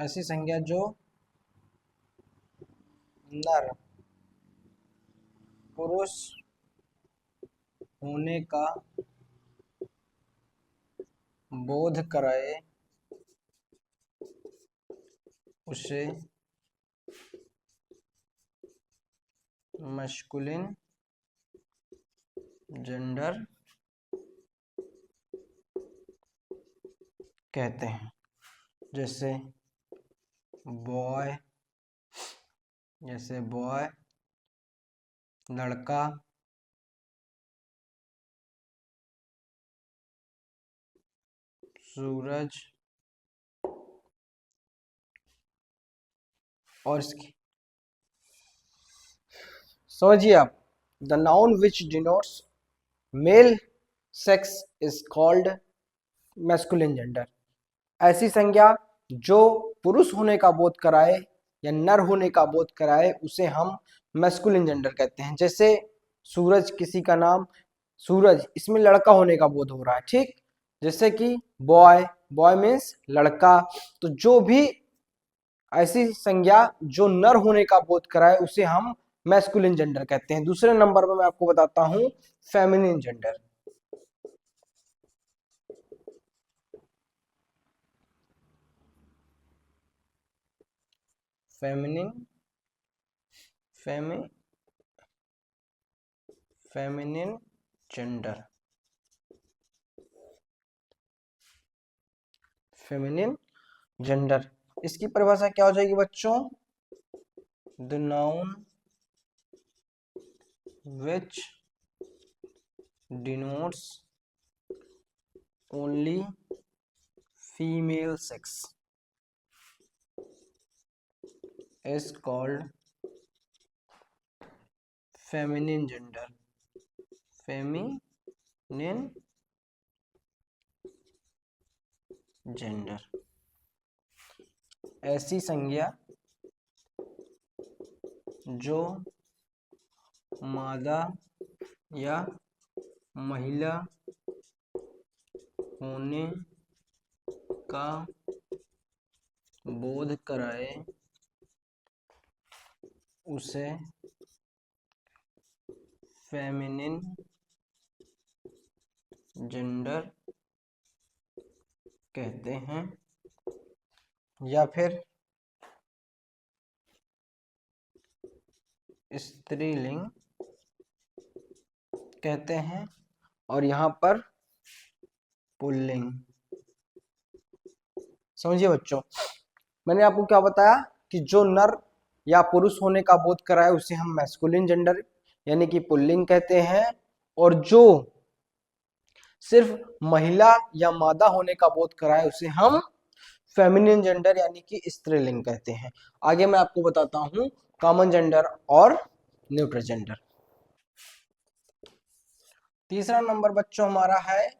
ऐसी संज्ञा जो नर पुरुष होने का बोध कराए उसे मस्कुलिन जेंडर कहते हैं। जैसे बॉय, लड़का, सूरज, और इसकी समझिए आप, the noun which denotes male sex is called masculine gender. ऐसी संज्ञा जो पुरुष होने का बोध कराए या नर होने का बोध कराए उसे हम मैस्कुलिन जेंडर कहते हैं। जैसे सूरज, किसी का नाम सूरज, इसमें लड़का होने का बोध हो रहा है, ठीक। जैसे कि बॉय, बॉय मीन्स लड़का। तो जो भी ऐसी संज्ञा जो नर होने का बोध कराए उसे हम मैस्कुलिन जेंडर कहते हैं। दूसरे नंबर पर मैं आपको बताता हूं feminine gender. Feminine gender, feminine gender, इसकी परिभाषा क्या हो जाएगी बच्चों? The noun which denotes only female sex is called feminine gender. Feminine gender, ऐसी संज्ञा जो मादा या महिला होने का बोध कराए उसे फेमिनिन जेंडर कहते हैं। या फिर स्त्रीलिंग कहते हैं, और यहां पर पुल्लिंग। समझिए बच्चों, मैंने आपको क्या बताया कि जो नर या पुरुष होने का बोध कराए उसे हम मैस्कुलिन जेंडर यानी कि पुल्लिंग कहते हैं, और जो सिर्फ महिला या मादा होने का बोध कराए उसे हम फेमिनिन जेंडर यानी कि स्त्रीलिंग कहते हैं। आगे मैं आपको बताता हूं कॉमन जेंडर और न्यूट्रल जेंडर। तीसरा नंबर बच्चों हमारा है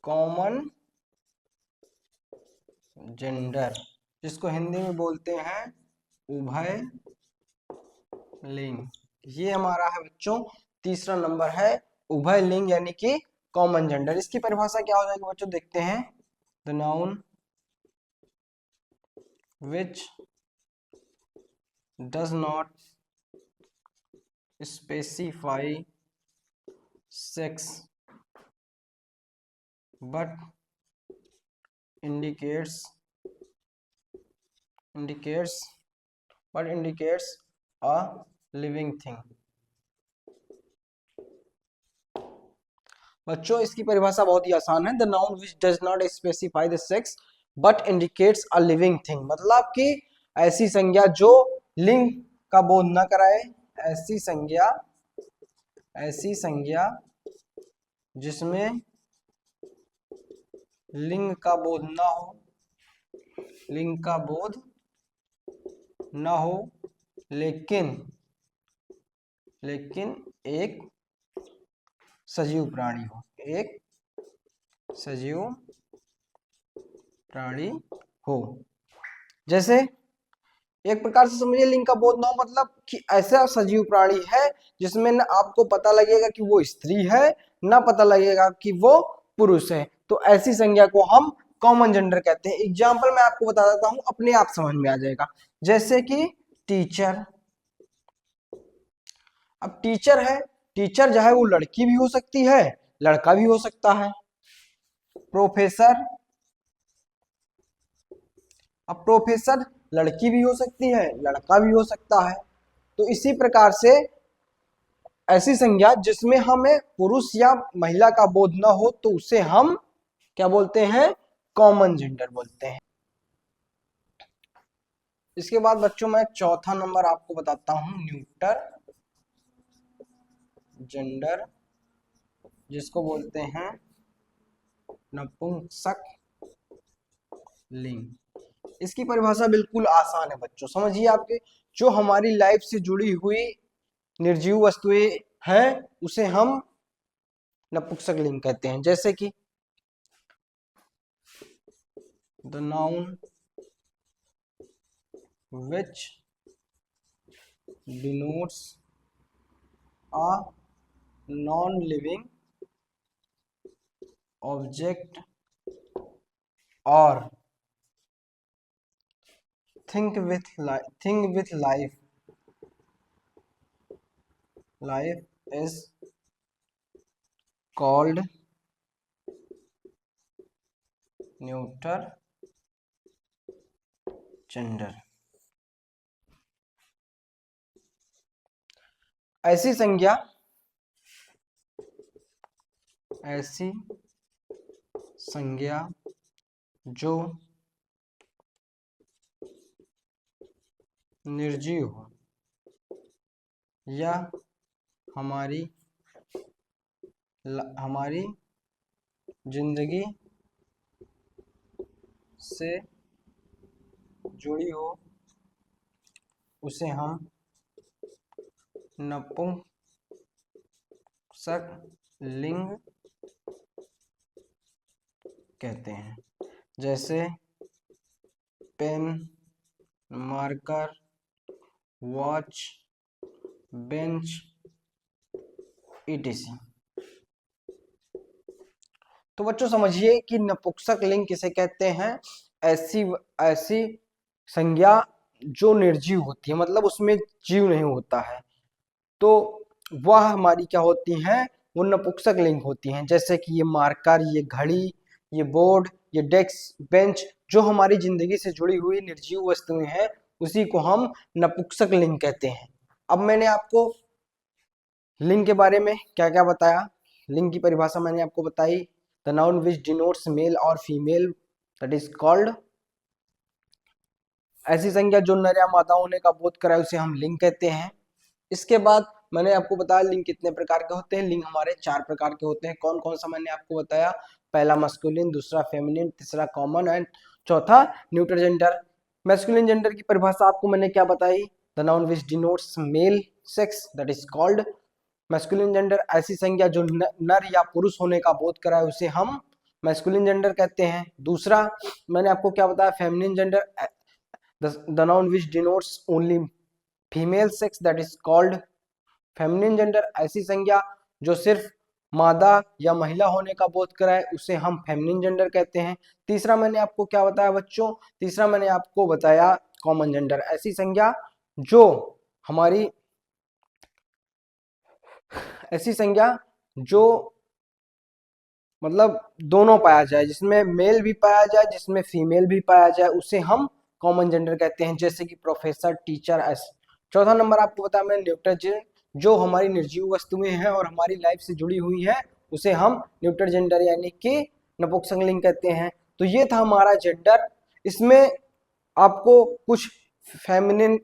कॉमन जेंडर, जिसको हिंदी में बोलते हैं उभय लिंग। ये हमारा है बच्चों तीसरा नंबर है उभय लिंग यानी कि कॉमन जेंडर। इसकी परिभाषा क्या हो जाएगी बच्चों, देखते हैं। The noun which does not specify sex but indicates a living thing। बच्चों इसकी परिभाषा बहुत ही आसान है। The noun which does not specify the sex but indicates a living thing, मतलब कि ऐसी संज्ञा जो लिंग का बोध न कराए, ऐसी संज्ञा जिसमें लिंग का बोध न हो, लेकिन एक सजीव प्राणी हो। जैसे एक प्रकार से समझिए लिंग का बोध न हो मतलब कि ऐसा सजीव प्राणी है जिसमें न आपको पता लगेगा कि वो स्त्री है, न पता लगेगा कि वो पुरुष है, तो ऐसी संज्ञा को हम कॉमन जेंडर कहते हैं। एग्जाम्पल मैं आपको बता देता हूं, अपने आप समझ में आ जाएगा। जैसे कि टीचर, अब टीचर है, टीचर चाहे वो लड़की भी हो सकती है, लड़का भी हो सकता है। प्रोफेसर, अब प्रोफेसर लड़की भी हो सकती है, लड़का भी हो सकता है। तो इसी प्रकार से ऐसी संज्ञा जिसमें हमें पुरुष या महिला का बोध न हो तो उसे हम क्या बोलते हैं, कॉमन जेंडर बोलते हैं। इसके बाद बच्चों मैं चौथा नंबर आपको बताता हूं, न्यूटर जेंडर, जिसको बोलते हैं नपुंसक लिंग। इसकी परिभाषा बिल्कुल आसान है बच्चों, समझिए। आपके जो हमारी लाइफ से जुड़ी हुई निर्जीव वस्तुएं हैं उसे हम नपुंसक लिंग कहते हैं। जैसे कि the noun which denotes a non-living object or think with life is called neuter gender। ऐसी संज्ञा जो निर्जीव हो या हमारी जिंदगी से जुड़ी हो उसे हम नपुंसक लिंग कहते हैं। जैसे pen, marker, watch, bench, etc। तो बच्चों समझिए कि नपुंसक लिंग किसे कहते हैं, ऐसी संज्ञा जो निर्जीव होती है, मतलब उसमें जीव नहीं होता है, तो वह हमारी क्या होती हैं, वो नपुंसक लिंग होती हैं। जैसे कि ये मार्कर, ये घड़ी, ये बोर्ड, ये डेस्क, बेंच, जो हमारी जिंदगी से जुड़ी हुई निर्जीव वस्तुएं हैं उसी को हम नपुंसक लिंग कहते हैं। अब मैंने आपको लिंग के बारे में क्या क्या बताया, लिंग की परिभाषा मैंने आपको बताई, the noun which denotes male और फीमेल दैट इज कॉल्ड, ऐसी संज्ञा जो नर या मादा होने का बोध कराए उसे हम लिंग कहते हैं। इसके बाद मैंने आपको बताया लिंग कितने प्रकार के होते हैं। लिंग हमारे 4 प्रकार के होते हैं। कौन कौन सा मैंने आपको बताया, पहला मस्कुलिन, दूसरा फेमिनिन, तीसरा कॉमन एंड चौथा न्यूट्रल जेंडर। मैस्कुलिन जेंडर की परिभाषा आपको मैंने क्या बताई, the noun which denotes male sex that is called masculine gender. ऐसी संज्ञा जो नर या पुरुष होने का बोध कराए उसे हम मैस्कुलिन जेंडर कहते हैं। दूसरा मैंने आपको क्या बताया, feminine gender, the noun which denotes only female sex that is called feminine gender. ऐसी संज्ञा जो सिर्फ मादा या महिला होने का बोध कराए उसे हम फेमिनिन जेंडर कहते हैं। तीसरा मैंने आपको क्या बताया बच्चों, तीसरा मैंने आपको बताया कॉमन जेंडर। ऐसी संज्ञा जो हमारी ऐसी संज्ञा जो मतलब दोनों पाया जाए, जिसमें मेल भी पाया जाए जिसमें फीमेल भी पाया जाए, उसे हम कॉमन जेंडर कहते हैं। जैसे कि प्रोफेसर, टीचर, ऐसे। चौथा नंबर आपको बताया मैंने न्यूट्रल जेंडर, जो हमारी निर्जीव वस्तुएं हैं और हमारी लाइफ से जुड़ी हुई है उसे हम न्यूट्रल जेंडर यानी कि नपुंसक लिंग कहते हैं। तो ये था हमारा जेंडर। इसमें आपको कुछ फेमिनिन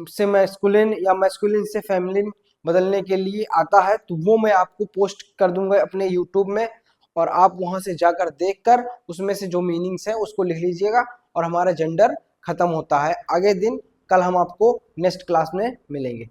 से मैस्कुलिन या मैस्कुलिन से फेमिनिन बदलने के लिए आता है, तो वो मैं आपको पोस्ट कर दूंगा अपने यूट्यूब में, और आप वहां से जाकर देखकर उसमें से जो मीनिंग्स है उसको लिख लीजिएगा और हमारा जेंडर खत्म होता है। आगे दिन कल हम आपको नेक्स्ट क्लास में मिलेंगे।